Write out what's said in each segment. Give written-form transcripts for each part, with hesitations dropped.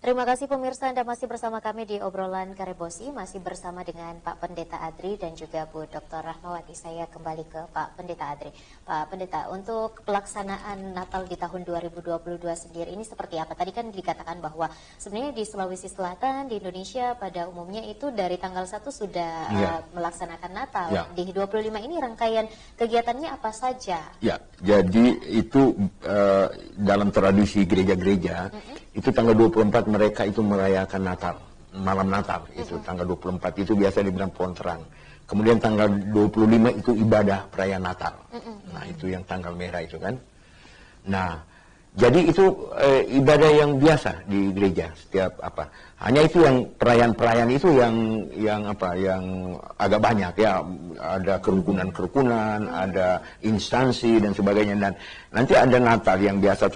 Terima kasih pemirsa, Anda masih bersama kami di obrolan Karebosi, masih bersama dengan Pak Pendeta Adri dan juga Bu Dr. Rahmawati. Saya kembali ke Pak Pendeta Adri. Pak Pendeta, untuk pelaksanaan Natal di tahun 2022 sendiri ini seperti apa? Tadi kan dikatakan bahwa sebenarnya di Sulawesi Selatan, di Indonesia pada umumnya itu dari tanggal 1 sudah melaksanakan Natal. Di 25 ini rangkaian kegiatannya apa saja? Ya, jadi itu dalam tradisi gereja-gereja, itu tanggal 24 mereka itu merayakan Natal, malam Natal, itu tanggal 24 itu biasa dibilang pohon terang. Kemudian tanggal 25 itu ibadah perayaan Natal. Nah, itu yang tanggal merah itu kan. Nah, jadi itu ibadah yang biasa di gereja setiap apa. Hanya itu yang perayaan-perayaan itu yang agak banyak ya, ada kerukunan-kerukunan, ada instansi dan sebagainya, dan nanti ada Natal yang biasa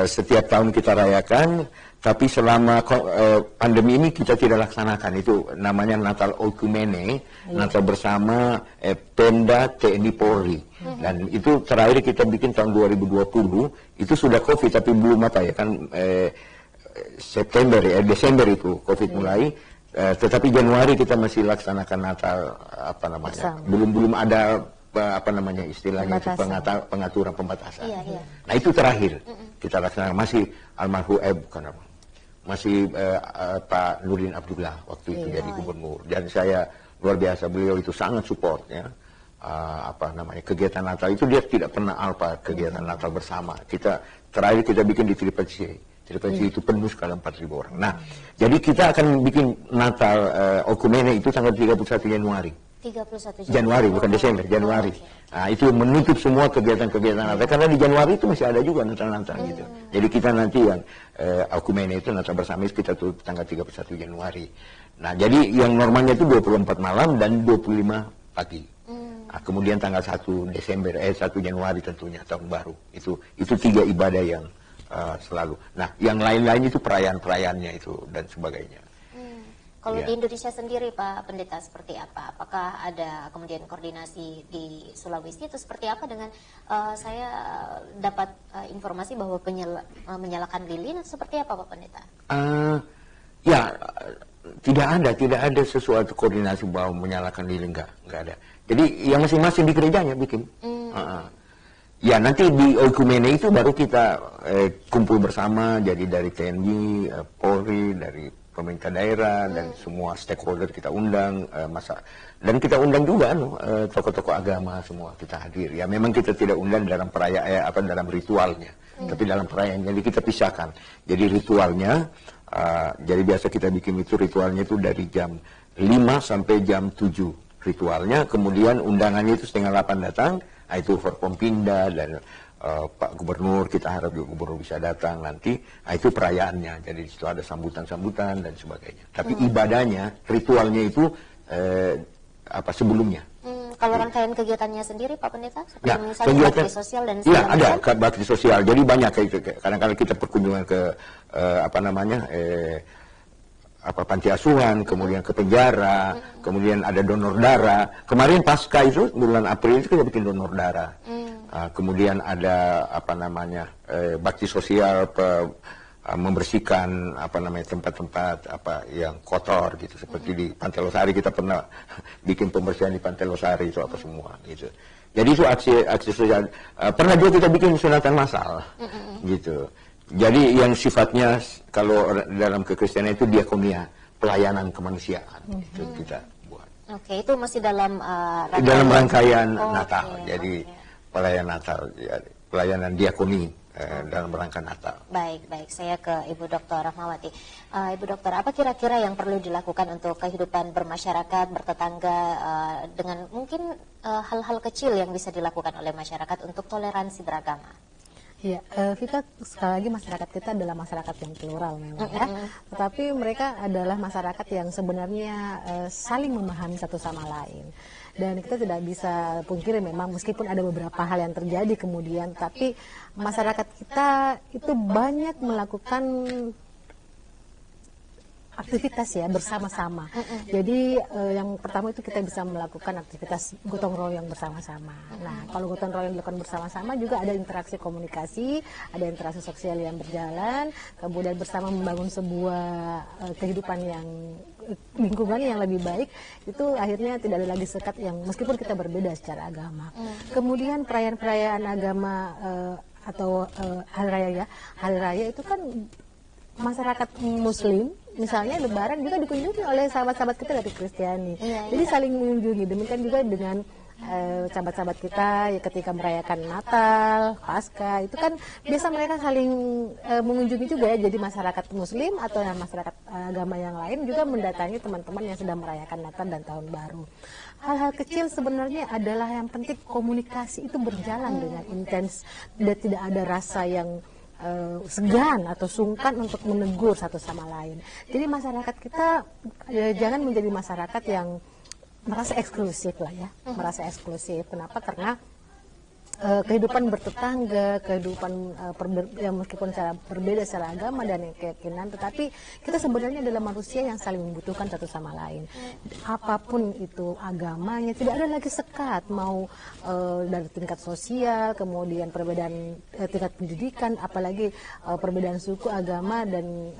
setiap tahun kita rayakan, tapi selama pandemi ini kita tidak laksanakan. Itu namanya Natal Oikumene, Natal bersama Pemda TNI Polri. Dan itu terakhir kita bikin tahun 2020, itu sudah COVID tapi belum apa ya kan, Desember itu COVID mulai, tetapi Januari kita masih laksanakan Natal apa namanya, belum ada apa namanya istilahnya itu pengaturan pembatasan. Nah itu terakhir kita laksanakan, masih almarhum masih Pak Nurdin Abdullah waktu itu jadi gubernur, dan saya luar biasa, beliau itu sangat support ya. Apa namanya kegiatan Natal itu dia tidak pernah kegiatan Natal bersama. Kita terakhir kita bikin di Tripeci itu penuh sekali 4.000 orang. Nah, jadi kita akan bikin Natal Oikumene itu tanggal 31 Januari. 31 Januari bukan Desember, Januari. Nah, itu menutup semua kegiatan-kegiatan Natal, karena di Januari itu masih ada juga Natal gitu. Jadi kita nanti yang Oikumene itu Natal bersama itu kita tutup tanggal 31 Januari. Nah, jadi yang normalnya itu 24 malam dan 25 pagi. Nah, kemudian tanggal 1 Januari tentunya tahun baru. Itu 3 ibadah yang selalu. Nah, yang lain-lain itu perayaan-perayaannya itu dan sebagainya. Kalau di Indonesia sendiri Pak Pendeta seperti apa? Apakah ada kemudian koordinasi di Sulawesi itu seperti apa dengan saya dapat informasi bahwa menyalakan lilin seperti apa Pak Pendeta? Ya, tidak ada sesuatu koordinasi bahwa menyalakan lilin, enggak ada. Jadi yang masing-masing di gerejanya bikin. Ya nanti di Oikumene itu baru kita kumpul bersama, jadi dari TNI, Polri, dari pemerintah daerah dan semua stakeholder kita undang, dan kita undang juga tokoh-tokoh agama semua kita hadir. Ya memang kita tidak undang dalam perayaan dalam ritualnya, tapi dalam perayaan jadi kita pisahkan. Jadi ritualnya, jadi biasa kita bikin itu ritualnya itu dari jam 5 sampai jam 7 ritualnya, kemudian undangannya itu 7:30 datang, itu Forkompinda dan Pak Gubernur, kita harap juga Gubernur bisa datang nanti. Itu perayaannya, jadi di situ ada sambutan-sambutan dan sebagainya. Tapi ibadahnya, ritualnya itu sebelumnya. Kalau rangkaian kegiatannya sendiri Pak Pendeta, seperti ya, misalnya bakti sosial dan sebagainya. Iya ada bakti sosial, jadi banyak kadang-kadang kita perkunjungan ke panti asuhan, kemudian ke penjara, kemudian ada donor darah. Kemarin pasca itu bulan April itu kita bikin donor darah. Kemudian ada bakti sosial, membersihkan tempat-tempat yang kotor gitu, seperti di Pantai Losari kita pernah bikin pembersihan di Pantai Losari itu semua gitu. Jadi itu aksi sosial. Pernah juga kita bikin sunatan massal gitu. Jadi yang sifatnya kalau dalam kekristenan itu diakonia, pelayanan kemanusiaan, itu kita buat. Oke, itu masih dalam rangkaian Natal. Jadi pelayanan Natal, pelayanan diakoni dalam rangka Natal. Baik, saya ke Ibu Dr. Rahmawati. Ibu Dokter, apa kira-kira yang perlu dilakukan untuk kehidupan bermasyarakat, bertetangga, dengan mungkin hal-hal kecil yang bisa dilakukan oleh masyarakat untuk toleransi beragama? Ya, Vika, sekali lagi masyarakat kita adalah masyarakat yang plural memang ya, tetapi mereka adalah masyarakat yang sebenarnya saling memahami satu sama lain. Dan kita tidak bisa pungkiri memang meskipun ada beberapa hal yang terjadi kemudian, tapi masyarakat kita itu banyak melakukan aktivitas ya bersama-sama. Jadi yang pertama itu kita bisa melakukan aktivitas gotong royong bersama-sama. Nah, kalau gotong royong dilakukan bersama-sama juga ada interaksi komunikasi, ada interaksi sosial yang berjalan, kemudian bersama membangun sebuah kehidupan yang lingkungan yang lebih baik, itu akhirnya tidak ada lagi sekat yang meskipun kita berbeda secara agama. Kemudian perayaan-perayaan agama atau hari raya itu kan masyarakat Muslim, misalnya Lebaran juga dikunjungi oleh sahabat-sahabat kita dari Kristiani. Jadi saling mengunjungi. Demikian juga dengan sahabat-sahabat kita ya, ketika merayakan Natal, Paskah, itu kan biasa mereka saling mengunjungi juga ya. Jadi masyarakat Muslim atau masyarakat agama yang lain juga mendatangi teman-teman yang sedang merayakan Natal dan Tahun Baru. Hal-hal kecil sebenarnya adalah yang penting komunikasi itu berjalan dengan intens dan tidak ada rasa yang segan atau sungkan untuk menegur satu sama lain. Jadi masyarakat kita jangan menjadi masyarakat yang merasa eksklusif lah ya, merasa eksklusif. Kenapa? Karena kehidupan bertetangga, kehidupan yang meskipun secara berbeda secara agama dan keyakinan, tetapi kita sebenarnya adalah manusia yang saling membutuhkan satu sama lain. Apapun itu agamanya, tidak ada lagi sekat, mau dari tingkat sosial, kemudian perbedaan tingkat pendidikan, apalagi perbedaan suku, agama dan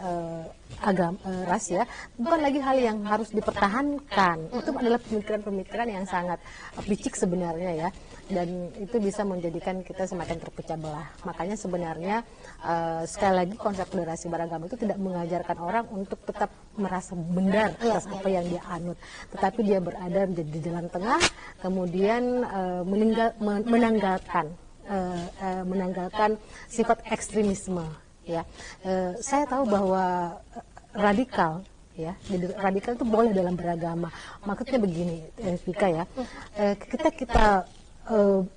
ras ya, bukan lagi hal yang harus dipertahankan. Itu adalah pemikiran-pemikiran yang sangat picik sebenarnya ya, dan itu bisa menjadikan kita semakin terpecah belah. Makanya sebenarnya sekali lagi konsep toleransi beragama itu tidak mengajarkan orang untuk tetap merasa benar atas apa yang dia anut, tetapi dia berada menjadi di jalan tengah, kemudian menanggalkan sifat ekstremisme ya. Saya tahu bahwa radikal ya, jadi radikal itu boleh dalam beragama. Maksudnya begini, Vika ya, kita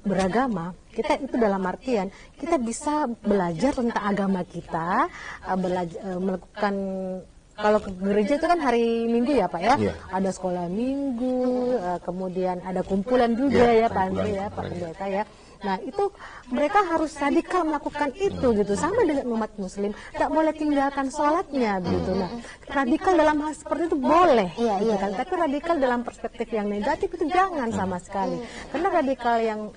beragama, kita itu dalam artian kita bisa belajar tentang agama kita, melakukan, kalau ke gereja itu kan hari Minggu ya Pak ya, ada sekolah Minggu, kemudian ada kumpulan juga ya Pak Andri ya, Pak Pendeta ya. Nah itu mereka harus radikal melakukan itu gitu, sama dengan umat Muslim, tak boleh tinggalkan sholatnya gitu. Nah radikal dalam hal seperti itu boleh, gitu kan. Tapi radikal dalam perspektif yang negatif itu jangan sama sekali, karena radikal yang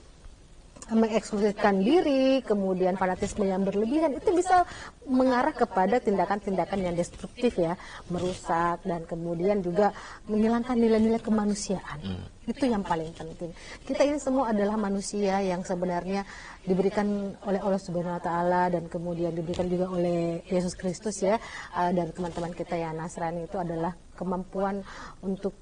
mengeksklusifkan diri, kemudian fanatisme yang berlebihan, itu bisa mengarah kepada tindakan-tindakan yang destruktif ya, merusak dan kemudian juga menghilangkan nilai-nilai kemanusiaan. Itu yang paling penting. Kita ini semua adalah manusia yang sebenarnya diberikan oleh Allah Subhanahu Wa Taala dan kemudian diberikan juga oleh Yesus Kristus ya, dan teman-teman kita yang Nasrani itu adalah kemampuan untuk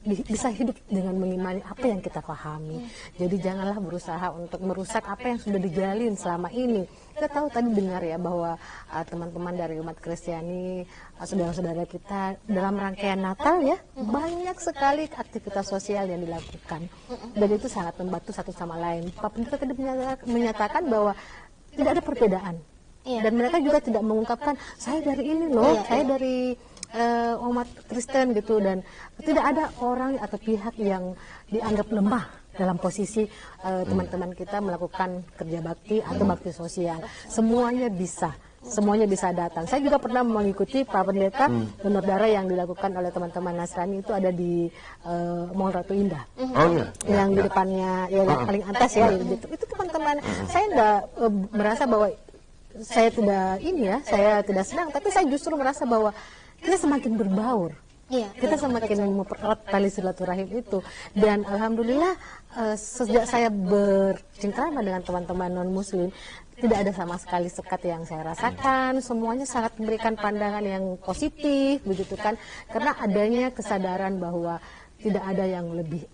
bisa hidup dengan mengimani apa yang kita pahami. Jadi janganlah berusaha untuk merusak apa yang sudah dijalin selama ini. Kita tahu tadi dengar ya bahwa teman-teman dari umat Kristiani, saudara-saudara kita dalam rangkaian Natal ya, banyak sekali aktivitas sosial yang dilakukan. Dan itu sangat membantu satu sama lain. Pak Pendeta tadi menyatakan bahwa tidak ada perbedaan. Dan mereka juga tidak mengungkapkan saya dari ini loh, saya dari umat Kristen gitu, dan tidak ada orang atau pihak yang dianggap lemah dalam posisi teman-teman kita melakukan kerja bakti atau bakti sosial. Semuanya bisa datang. Saya juga pernah mengikuti Pak Pendeta donor darah yang dilakukan oleh teman-teman Nasrani, itu ada di Mall Ratu Indah. Yang di depannya ya paling atas ya gitu. Itu teman-teman saya tidak merasa bahwa saya tidak senang, tapi saya justru merasa bahwa kita semakin berbaur, kita semakin mempererat tali silaturahim itu. Dan alhamdulillah sejak saya bercengkrama dengan teman-teman non Muslim, tidak ada sama sekali sekat yang saya rasakan. Semuanya sangat memberikan pandangan yang positif, begitu kan? Karena adanya kesadaran bahwa tidak ada yang lebih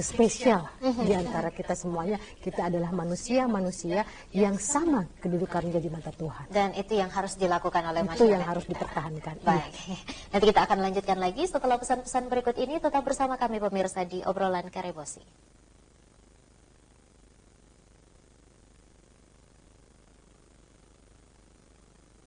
spesial di antara kita semuanya. Kita adalah manusia-manusia yang sama kedudukan menjadi mata Tuhan. Dan itu yang harus dilakukan oleh masyarakat. Itu yang harus dipertahankan. Baik, nanti kita akan lanjutkan lagi setelah pesan-pesan berikut ini. Tetap bersama kami pemirsa di Obrolan Karebosi.